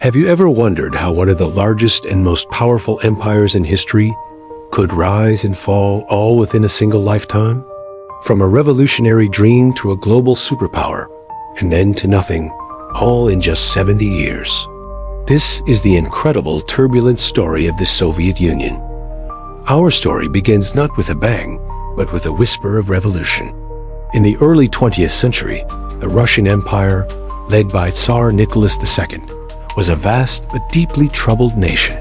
Have you ever wondered how one of the largest and most powerful empires in history could rise and fall all within a single lifetime? From a revolutionary dream to a global superpower, and then to nothing, all in just 70 years. This is the incredible, turbulent story of the Soviet Union. Our story begins not with a bang, but with a whisper of revolution. In the early 20th century, the Russian Empire, led by Tsar Nicholas II, was a vast but deeply troubled nation.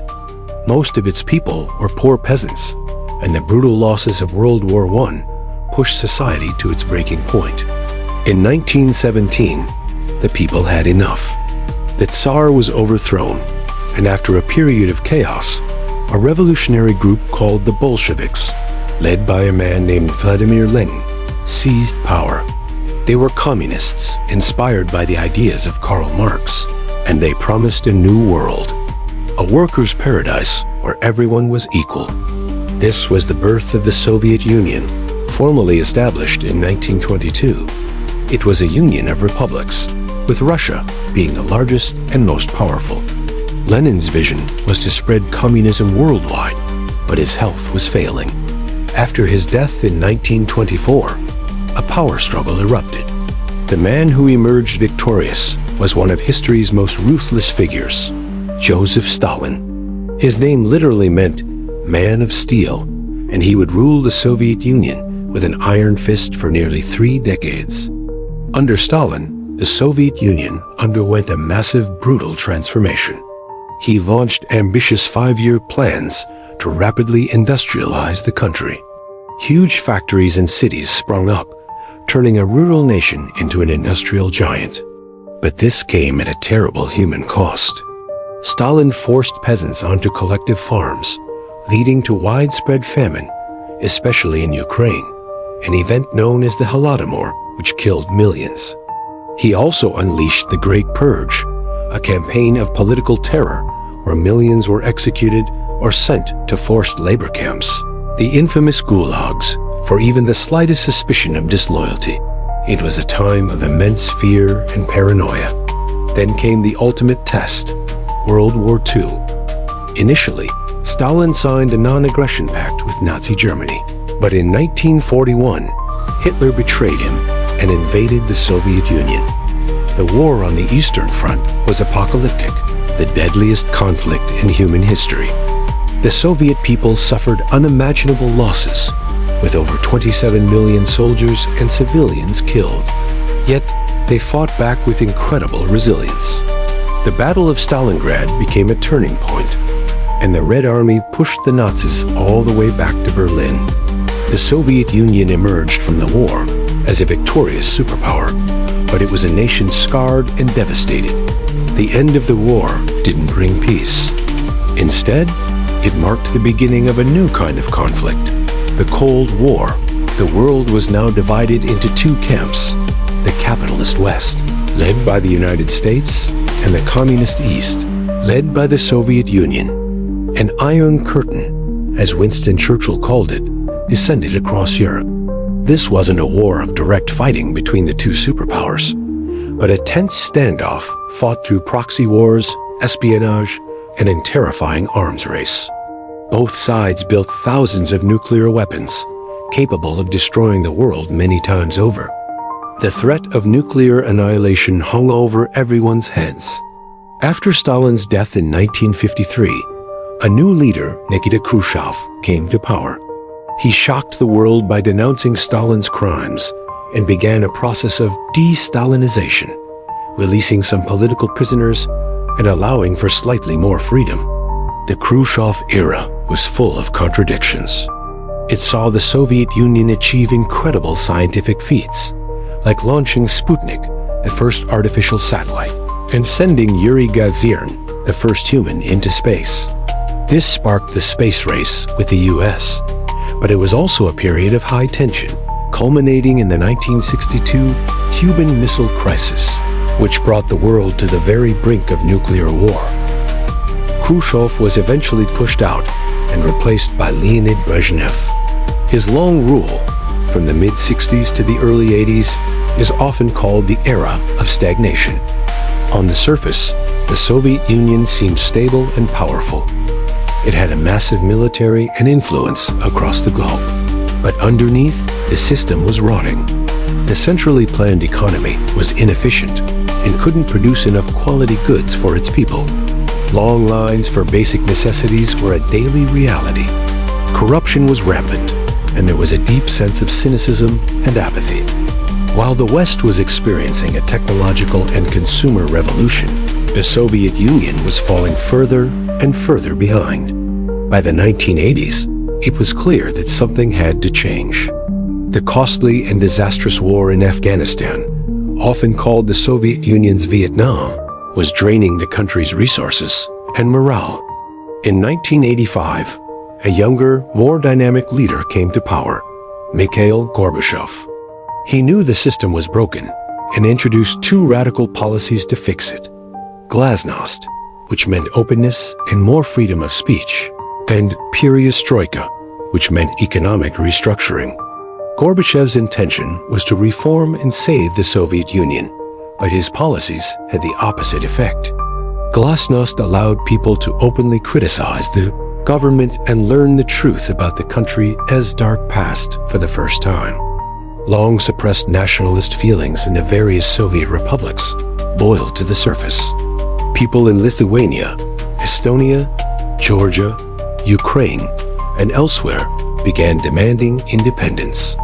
Most of its people were poor peasants, and the brutal losses of World War I pushed society to its breaking point. In 1917, the people had enough. The Tsar was overthrown, and after a period of chaos, a revolutionary group called the Bolsheviks, led by a man named Vladimir Lenin, seized power. They were communists inspired by the ideas of Karl Marx, and they promised a new world, a workers' paradise where everyone was equal. This was the birth of the Soviet Union, formally established in 1922. It was a union of republics, with Russia being the largest and most powerful. Lenin's vision was to spread communism worldwide, but his health was failing. After his death in 1924, a power struggle erupted. The man who emerged victorious was one of history's most ruthless figures, Joseph Stalin. His name literally meant man of steel, and he would rule the Soviet Union with an iron fist for nearly 3 decades. Under Stalin, the Soviet Union underwent a massive, brutal transformation. He launched ambitious 5-year plans to rapidly industrialize the country. Huge factories and cities sprung up, turning a rural nation into an industrial giant. But this came at a terrible human cost. Stalin forced peasants onto collective farms, leading to widespread famine, especially in Ukraine, an event known as the Holodomor, which killed millions. He also unleashed the Great Purge, a campaign of political terror where millions were executed or sent to forced labor camps. The infamous gulags, for even the slightest suspicion of disloyalty. It was a time of immense fear and paranoia. Then came the ultimate test, World War II. Initially, Stalin signed a non-aggression pact with Nazi Germany. But in 1941, Hitler betrayed him and invaded the Soviet Union. The war on the Eastern Front was apocalyptic, the deadliest conflict in human history. The Soviet people suffered unimaginable losses, with over 27 million soldiers and civilians killed. Yet, they fought back with incredible resilience. The Battle of Stalingrad became a turning point, and the Red Army pushed the Nazis all the way back to Berlin. The Soviet Union emerged from the war as a victorious superpower, but it was a nation scarred and devastated. The end of the war didn't bring peace. Instead, it marked the beginning of a new kind of conflict, the Cold War. The world was now divided into 2 camps, the capitalist West, led by the United States, and the communist East, led by the Soviet Union. An Iron Curtain, as Winston Churchill called it, descended across Europe. This wasn't a war of direct fighting between the 2 superpowers, but a tense standoff fought through proxy wars, espionage, and a terrifying arms race. Both sides built thousands of nuclear weapons, capable of destroying the world many times over. The threat of nuclear annihilation hung over everyone's heads. After Stalin's death in 1953, a new leader, Nikita Khrushchev, came to power. He shocked the world by denouncing Stalin's crimes and began a process of de-Stalinization, releasing some political prisoners and allowing for slightly more freedom. The Khrushchev era was full of contradictions. It saw the Soviet Union achieve incredible scientific feats, like launching Sputnik, the first artificial satellite, and sending Yuri Gagarin, the first human, into space. This sparked the space race with the US, but it was also a period of high tension, culminating in the 1962 Cuban Missile Crisis, which brought the world to the very brink of nuclear war. Khrushchev was eventually pushed out and replaced by Leonid Brezhnev. His long rule, from the mid-60s to the early 80s, is often called the era of stagnation. On the surface, The Soviet Union seemed stable and powerful. It had a massive military and influence across the globe. But underneath, the system was rotting. The centrally planned economy was inefficient and couldn't produce enough quality goods for its people. Long lines for basic necessities were a daily reality. Corruption was rampant, and there was a deep sense of cynicism and apathy. While the West was experiencing a technological and consumer revolution, the Soviet Union was falling further and further behind. By the 1980s, it was clear that something had to change. The costly and disastrous war in Afghanistan, often called the Soviet Union's Vietnam, was draining the country's resources and morale. In 1985, a younger, more dynamic leader came to power, Mikhail Gorbachev. He knew the system was broken and introduced two radical policies to fix it: glasnost, which meant openness and more freedom of speech, and perestroika, which meant economic restructuring. Gorbachev's intention was to reform and save the Soviet Union, but his policies had the opposite effect. Glasnost allowed people to openly criticize the government and learn the truth about the country as dark past for the first time. Long suppressed nationalist feelings in the various Soviet republics boiled to the surface. People in Lithuania, Estonia, Georgia, Ukraine, and elsewhere began demanding independence.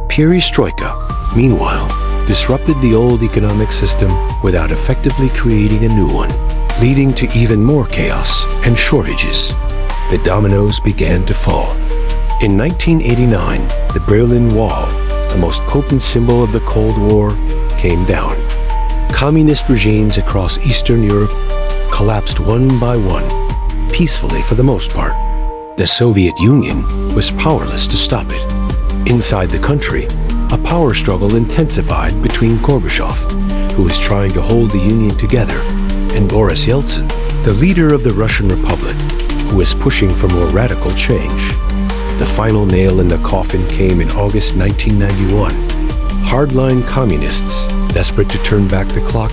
Perestroika, meanwhile, disrupted the old economic system without effectively creating a new one, leading to even more chaos and shortages. The dominoes began to fall. In 1989, the Berlin Wall, the most potent symbol of the Cold War, came down. Communist regimes across Eastern Europe collapsed one by one, peacefully for the most part. The Soviet Union was powerless to stop it. Inside the country, a power struggle intensified between Gorbachev, who was trying to hold the Union together, and Boris Yeltsin, the leader of the Russian Republic, who was pushing for more radical change. The final nail in the coffin came in August 1991. Hardline communists, desperate to turn back the clock,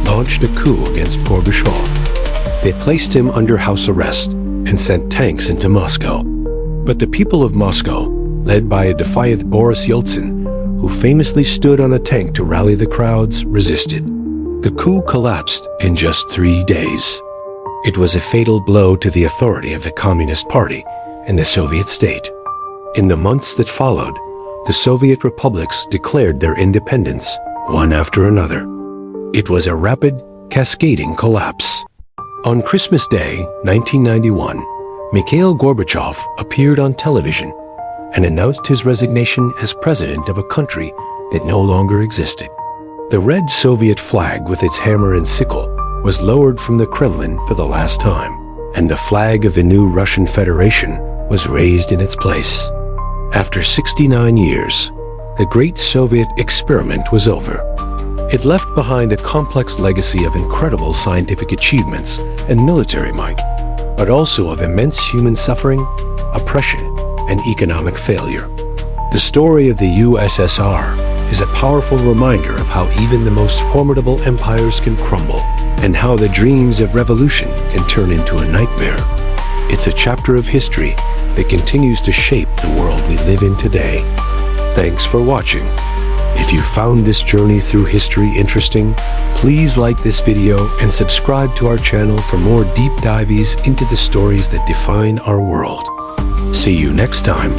launched a coup against Gorbachev. They placed him under house arrest and sent tanks into Moscow. But the people of Moscow, led by a defiant Boris Yeltsin, who famously stood on a tank to rally the crowds, resisted. The coup collapsed in just 3 days. It was a fatal blow to the authority of the Communist Party and the Soviet state. In the months that followed, the Soviet republics declared their independence, one after another. It was a rapid, cascading collapse. On Christmas Day, 1991, Mikhail Gorbachev appeared on television and announced his resignation as president of a country that no longer existed. The red Soviet flag with its hammer and sickle was lowered from the Kremlin for the last time, and the flag of the new Russian Federation was raised in its place. After 69 years, the great Soviet experiment was over. It left behind a complex legacy of incredible scientific achievements and military might, but also of immense human suffering, oppression, and economic failure. The story of the USSR is a powerful reminder of how even the most formidable empires can crumble, and how the dreams of revolution can turn into a nightmare. It's a chapter of history that continues to shape the world we live in today. Thanks for watching. If you found this journey through history interesting, please like this video and subscribe to our channel for more deep dives into the stories that define our world. See you next time.